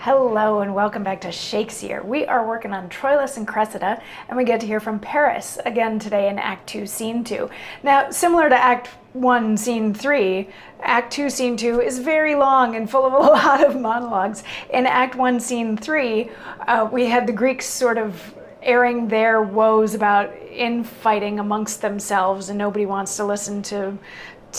Hello and welcome back to Shakesyear. We are working on Troilus and Cressida, and we get to hear from Paris again today in Act 2, Scene 2. Now, similar to Act 1, Scene 3, Act 2, Scene 2 is very long and full of a lot of monologues. In Act 1, Scene 3, we had the Greeks sort of airing their woes about infighting amongst themselves, and nobody wants to listen to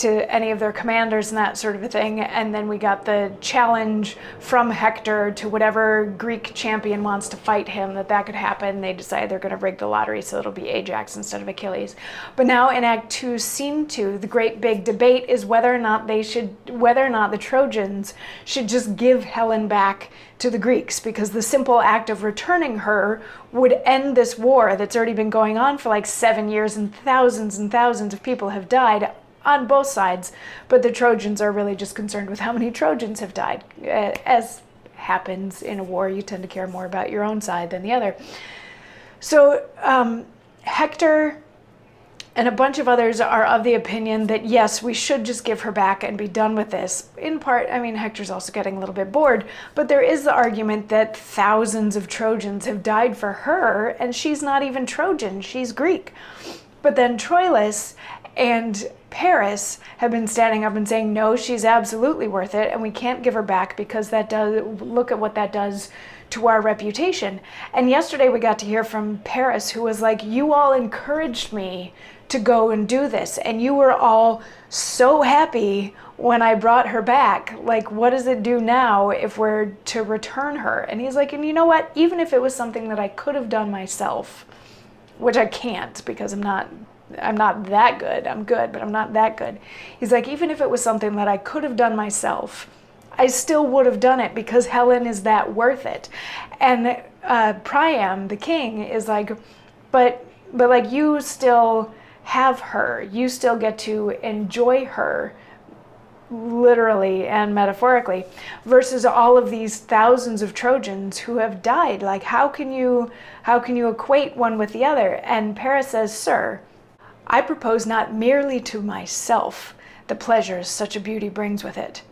any of their commanders and that sort of a thing. And then we got the challenge from Hector to whatever Greek champion wants to fight him, that could happen. They decide they're going to rig the lottery so it'll be Ajax instead of Achilles. But now in Act 2, Scene 2, the great big debate is whether or not the Trojans should just give Helen back to the Greeks, because the simple act of returning her would end this war that's already been going on for like 7 years, and thousands of people have died on both sides. But the Trojans are really just concerned with how many Trojans have died. As happens in a war, you tend to care more about your own side than the other. So Hector and a bunch of others are of the opinion that yes, we should just give her back and be done with this. In part, I mean, Hector's also getting a little bit bored, but there is the argument that thousands of Trojans have died for her, and she's not even Trojan, she's Greek. But then Troilus and Paris have been standing up and saying, no, she's absolutely worth it, and we can't give her back because look at what that does to our reputation. And yesterday we got to hear from Paris, who was like, you all encouraged me to go and do this, and you were all so happy when I brought her back. Like, what does it do now if we're to return her? And he's like, and you know what? Even if it was something that I could have done myself, which I can't because I'm not that good. I'm good, but I'm not that good. He's like, even if it was something that I could have done myself, I still would have done it because Helen is that worth it. And Priam, the king, is like, but like, you still have her. You still get to enjoy her, literally and metaphorically, versus all of these thousands of Trojans who have died. Like, how can you equate one with the other? And Paris says, sir, I propose not merely to myself the pleasures such a beauty brings with it,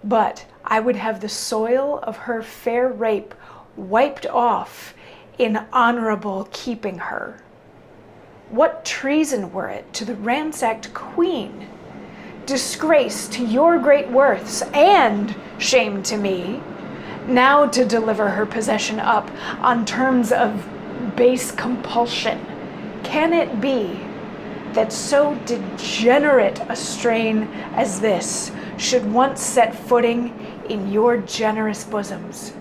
but I would have the soil of her fair rape wiped off in honorable keeping her. What treason were it to the ransacked queen, disgrace to your great worths, and shame to me, now to deliver her possession up on terms of base compulsion? Can it be that so degenerate a strain as this should once set footing in your generous bosoms?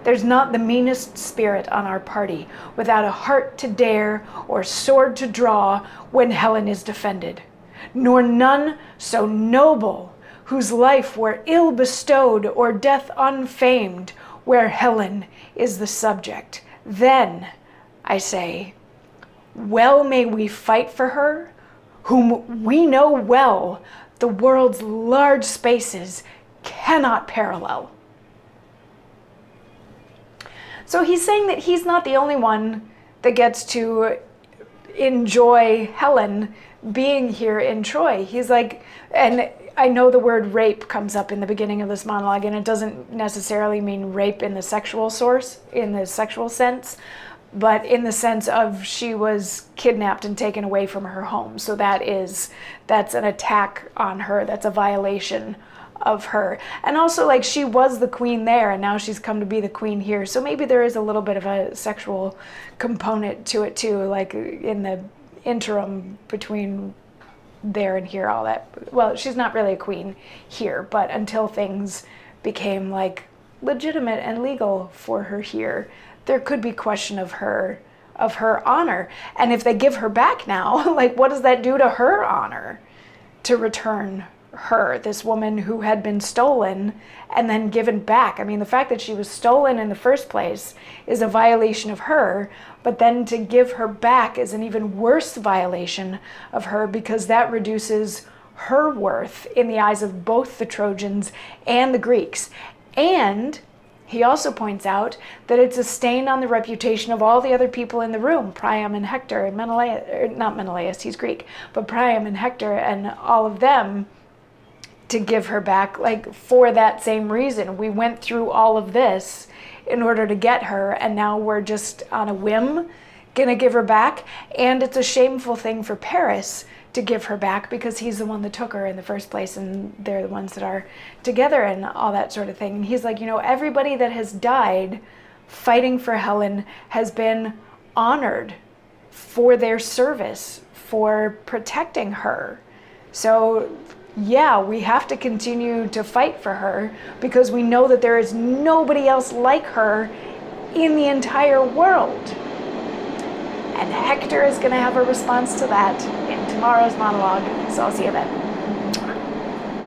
There's not the meanest spirit on our party without a heart to dare or sword to draw when Helen is defended, nor none so noble whose life were ill bestowed or death unfamed where Helen is the subject. Then, I say, well may we fight for her, whom we know well the world's large spaces cannot parallel. So he's saying that he's not the only one that gets to enjoy Helen being here in Troy. He's like, and I know the word rape comes up in the beginning of this monologue, and it doesn't necessarily mean rape in the sexual sense, but in the sense of she was kidnapped and taken away from her home. So that's an attack on her. That's a violation of her. And also, like, she was the queen there, and now she's come to be the queen here. So maybe there is a little bit of a sexual component to it too, like in the interim between there and here, all that. Well, she's not really a queen here, but until things became like legitimate and legal for her here, there could be question of her honor. And if they give her back now, like, what does that do to her honor to return her, this woman who had been stolen and then given back? I mean, the fact that she was stolen in the first place is a violation of her, but then to give her back is an even worse violation of her, because that reduces her worth in the eyes of both the Trojans and the Greeks. And he also points out that it's a stain on the reputation of all the other people in the room, Priam and Hector and Menelaus, not Menelaus, he's Greek, but Priam and Hector and all of them, to give her back, like for that same reason. We went through all of this in order to get her, and now we're just on a whim gonna give her back. And it's a shameful thing for Paris to give her back because he's the one that took her in the first place, and they're the ones that are together and all that sort of thing. And he's like, everybody that has died fighting for Helen has been honored for their service, for protecting her. So yeah, we have to continue to fight for her because we know that there is nobody else like her in the entire world. And Hector is going to have a response to that in tomorrow's monologue, so I'll see you then.